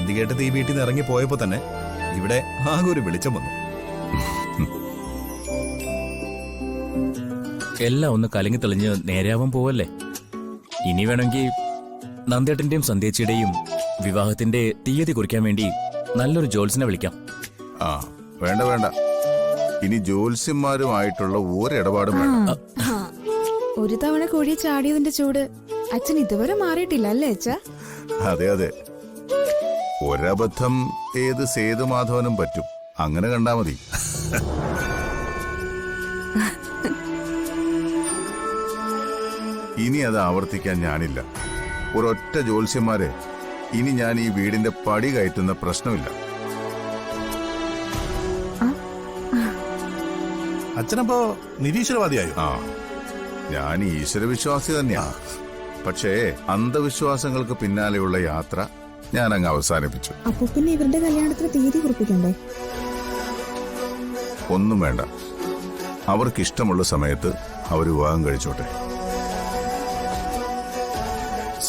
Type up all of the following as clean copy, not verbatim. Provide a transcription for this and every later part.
അവന്തികേട്ടത് ഈ വീട്ടിൽ നിന്ന് ഇറങ്ങി പോയപ്പോ തന്നെ ഇവിടെ ആകെ ഒരു വെളിച്ചം വന്നു. എല്ലാം ഒന്ന് കലങ്ങി തെളിഞ്ഞ് നേരെയാവാൻ പോവല്ലേ. ഇനി വേണമെങ്കിൽ നന്ദേട്ടന്റെയും സന്ധ്യേച്ചിയുടെയും വിവാഹത്തിന്റെ തീയതി കുറിക്കാൻ വേണ്ടി നല്ലൊരു ജോത്സ്യനെ വിളിക്കാം. ആ വേണ്ട വേണ്ട, ഇനി ജോത്സ്യന്മാരുമായിട്ടുള്ള ഒരിടപാടും വേണ്ട. ഒരു തവണ കോഴി ചാടിയതിന്റെ ചൂട് അച്ഛൻ ഇതുവരെ മാറിയിട്ടില്ല അല്ലേ അച്ഛ? അതെ അതെ, ഒരബദ്ധം ഏത് സേതുമാധവനും പറ്റും, അങ്ങനെ കണ്ടാ മതി. ഇനി അത് ആവർത്തിക്കാൻ ഞാനില്ല. ഒരൊറ്റ ജോത്സ്യന്മാരെ ഇനി ഞാൻ ഈ വീടിന്റെ പടി കയറ്റുന്ന പ്രശ്നമില്ല. അച്ഛനപ്പോ നിരീശ്വരവാദിയായോ? ആ, ഞാൻ ഈശ്വരവിശ്വാസി തന്നെയാ. പക്ഷേ അന്ധവിശ്വാസങ്ങൾക്ക് പിന്നാലെയുള്ള യാത്ര ഞാൻ അങ്ങ് അവസാനിപ്പിച്ചു. അപ്പൊ പിന്നെ ഇവരുടെ കല്യാണത്തിന് തീയതി കുറിപ്പിക്കണ്ടേ? ഒന്നും വേണ്ട, അവർക്കിഷ്ടമുള്ള സമയത്ത് അവർ വിവാഹം കഴിച്ചോട്ടെ.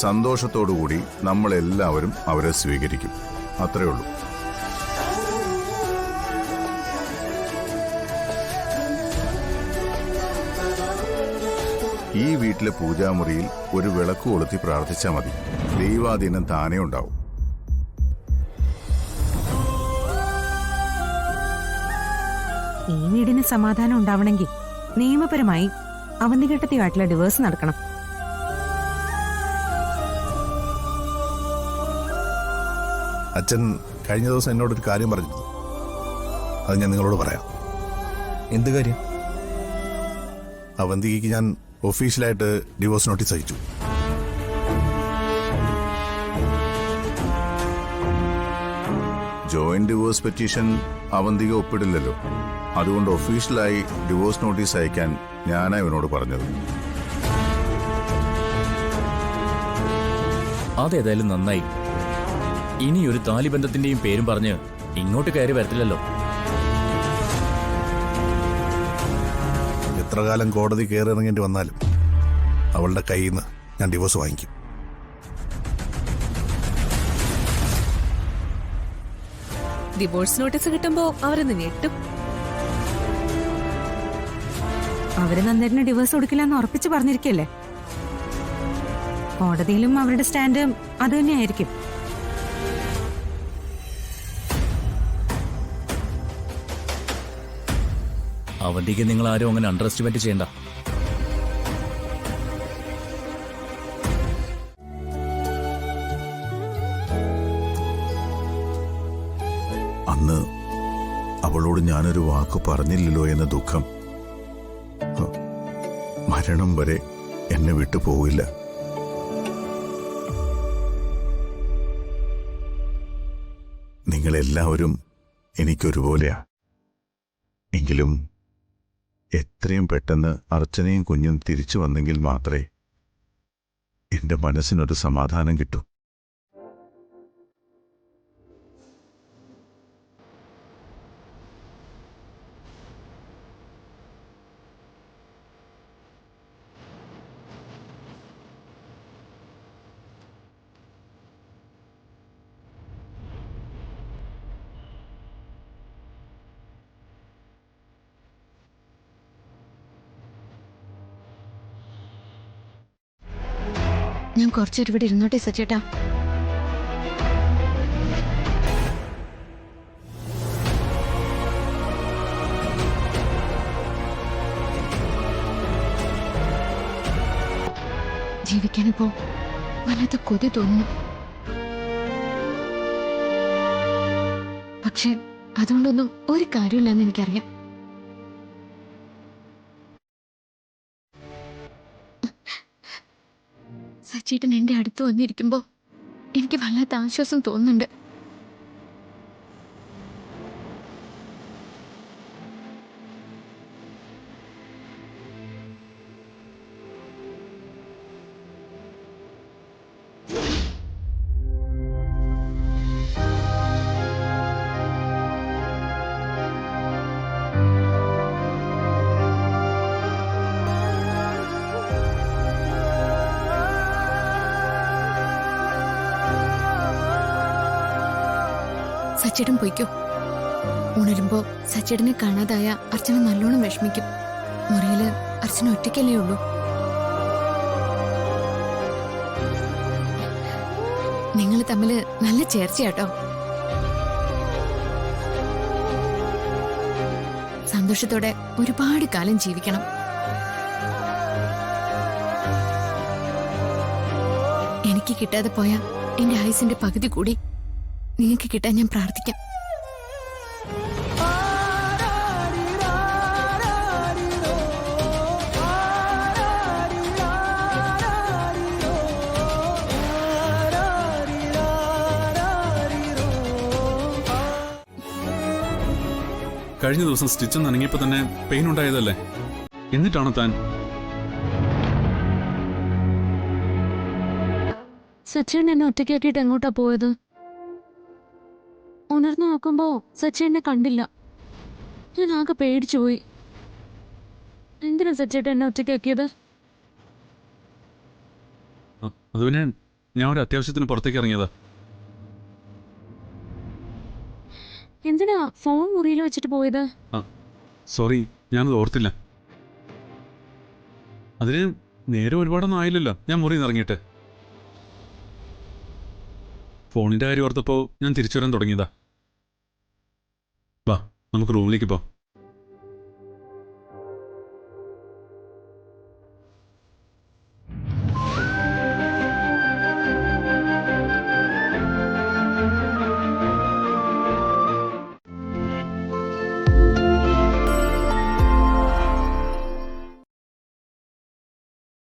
സന്തോഷത്തോടുകൂടി നമ്മളെല്ലാവരും അവരെ സ്വീകരിക്കും, അത്രേ ഉള്ളൂ. ഈ വീട്ടിലെ പൂജാമുറിയിൽ ഒരു വിളക്ക് കൊളുത്തി പ്രാർത്ഥിച്ചാൽ മതി, ദൈവാധീനം താനേ ഉണ്ടാവും. ഈ വീടിന് സമാധാനം ഉണ്ടാവണമെങ്കിൽ നിയമപരമായി അവന്തികേട്ടത്തിയായിട്ടുള്ള ഡിവേഴ്സ് നടക്കണം. അച്ഛൻ കഴിഞ്ഞ ദിവസം എന്നോടൊരു കാര്യം പറഞ്ഞിരുന്നു, അത് ഞാൻ നിങ്ങളോട് പറയാം. എന്ത് കാര്യം? അവന്തികയ്ക്ക് ഞാൻ ഒഫീഷ്യലായിട്ട് ഡിവോഴ്സ് നോട്ടീസ് അയച്ചു. ജോയിന്റ് ഡിവോഴ്സ് പെറ്റീഷൻ അവന്തിക ഒപ്പിടില്ലല്ലോ, അതുകൊണ്ട് ഒഫീഷ്യലായി ഡിവോഴ്സ് നോട്ടീസ് അയക്കാൻ ഞാനാ ഇവനോട് പറഞ്ഞത്. അതേതായാലും നന്നായി. ഇനി ഒരു താലിബന്ധത്തിന്റെയും പേരും പറഞ്ഞ് ഇങ്ങോട്ട് കയറി വരത്തില്ലല്ലോ. എത്ര കാലം കോടതി കയറി ഇറങ്ങേണ്ടി വന്നാലും അവളുടെ കയ്യിൽ നിന്ന് ഞാൻ ഡിവോഴ്സ് വാങ്ങിക്കും. ഡിവോഴ്സ് നോട്ടീസ് കിട്ടുമ്പോ അവരൊന്ന് ഞെട്ടും. അവര് നന്ദേട്ടന് ഡിവേഴ്സ് കൊടുക്കില്ലെന്ന് ഉറപ്പിച്ച് പറഞ്ഞിരിക്കല്ലേ. കോടതിയിലും അവരുടെ സ്റ്റാൻഡ് അത് തന്നെയായിരിക്കും. അവന്തിക്ക് നിങ്ങൾ ആരും അങ്ങനെ അണ്ടർ എസ്റ്റിമേറ്റ് ചെയ്യണ്ട. അന്ന് അവളോട് ഞാനൊരു വാക്ക് പറഞ്ഞില്ലല്ലോ എന്ന ദുഃഖം മരണം വരെ എന്നെ വിട്ടു പോവില്ല. നിങ്ങളെല്ലാവരും എനിക്കൊരുപോലെയാ. എങ്കിലും എത്രയും പെട്ടെന്ന് അർച്ചനയും കുഞ്ഞും തിരിച്ചു വന്നെങ്കിൽ മാത്രമേ എന്റെ മനസ്സിനൊരു സമാധാനം കിട്ടൂ. ഞാൻ കുറച്ചേരം ഇവിടെ ഇരുന്നോട്ടെ സച്ചേട്ടാ. ജീവിക്കാനിപ്പോ വല്ലാത്ത കൊതി തോന്നുന്നു. പക്ഷെ അതുകൊണ്ടൊന്നും ഒരു കാര്യമില്ലെന്ന് എനിക്കറിയാം. സച്ചേട്ടൻ എന്റെ അടുത്ത് വന്നിരിക്കുമ്പോ എനിക്ക് വല്ലാത്ത ആശ്വാസം തോന്നുന്നുണ്ട്. സച്ചേട്ടൻ പൊയ്ക്കോ. ഉണരുമ്പോ സച്ചേട്ടനെ കാണാതായ അർച്ചന നല്ലോണം വിഷമിക്കും. മുറിയില് അർച്ചന ഒറ്റയ്ക്കല്ലേ ഉള്ളൂ. നിങ്ങൾ തമ്മില് നല്ല ചേർച്ചയാട്ടോ. സന്തോഷത്തോടെ ഒരുപാട് കാലം ജീവിക്കണം. എനിക്ക് കിട്ടാതെ പോയ എന്റെ ആയുസിന്റെ പകുതി കൂടി നിങ്ങൾക്ക് കിട്ടാൻ ഞാൻ പ്രാർത്ഥിക്കാം. കഴിഞ്ഞ ദിവസം സ്റ്റിച്ച് നനങ്ങിയപ്പോ തന്നെ പെയിൻ ഉണ്ടായതല്ലേ? എന്നിട്ടാണോ താൻ? സച്ചിൻ എന്നെ ഒറ്റയ്ക്കാക്കിയിട്ട് എങ്ങോട്ടാ പോയത്? ഉണർന്നു നോക്കുമ്പോ സച്ചിനെ കണ്ടില്ല. ഞാൻ ആകെ പേടിച്ചു പോയി. എന്തിനാ സച്ചേട്ടൻ എന്നെ ഒറ്റയ്ക്കാക്കിയത്? അത് പിന്നെ ഞാൻ ഒരു അത്യാവശ്യത്തിന് പുറത്തേക്ക് ഇറങ്ങിയതാ. എന്തിനാ ഫോൺ മുറിയിൽ വെച്ചിട്ട് പോയത്? സോറി, ഞാനത് ഓർത്തില്ല. അതിന് നേരെ ഒരുപാടൊന്നും ആയില്ലല്ലോ ഞാൻ മുറിയിൽ നിന്ന് ഇറങ്ങിയിട്ട്. ഫോണിന്റെ കാര്യം ഓർത്തപ്പോ ഞാൻ തിരിച്ചു വരാൻ തുടങ്ങിയതാ. വാ, നമുക്ക് റൂമിലേക്ക് പോ.